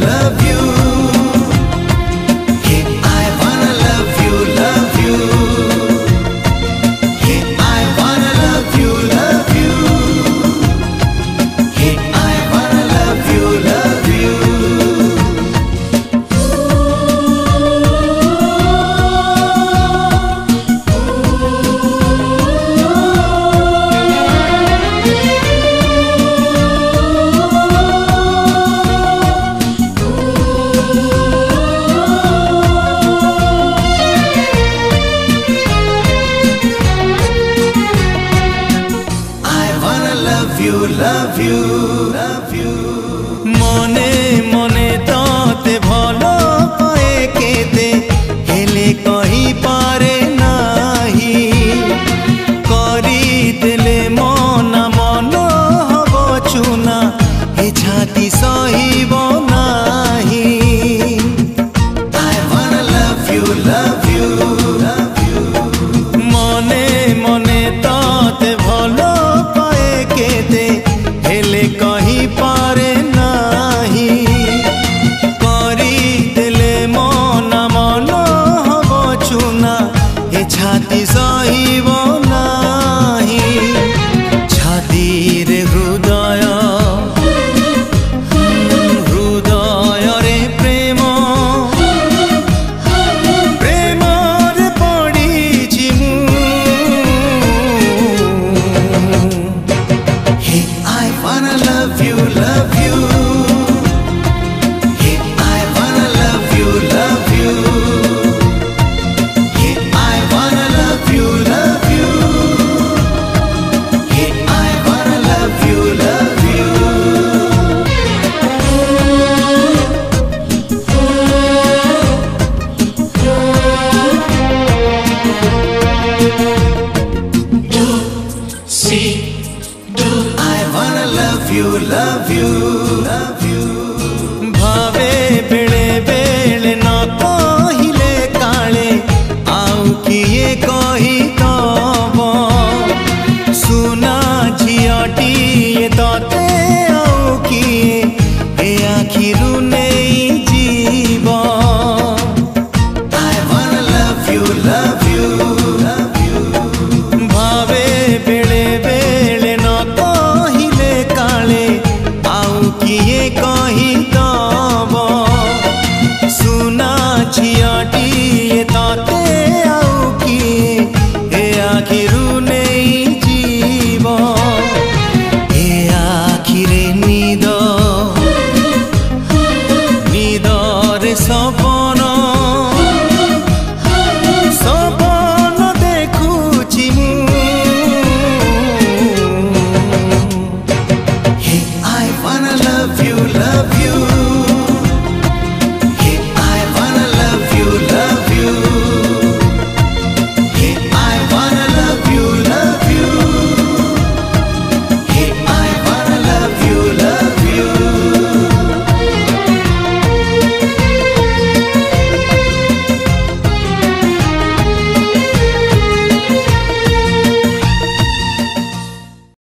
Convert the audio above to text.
love you. Hey, I wanna love you, love you. Hey, I wanna love you, love you. Hey, I wanna love you, love you. Love you, love you. मने मने ताते भलो पाए केते हेले कही पारे नाही करी देले मना मन हब चुना ए छाती सहिब नाही I wanna love you, love you, love you. मने मने ताते भलो पाए केते हेले कही पारे नाही करी देले मना मन हब चुना ए छाती सहिब नाही छातीर हृदय हृदय रे प्रेम प्रेमर पड़िछि मु Hey, I wanna love you, love you. Hey, I wanna love you, love you. Hey, I wanna love you, love you. Hey, I wanna love you, love you. See, I wanna love you, love you, love you.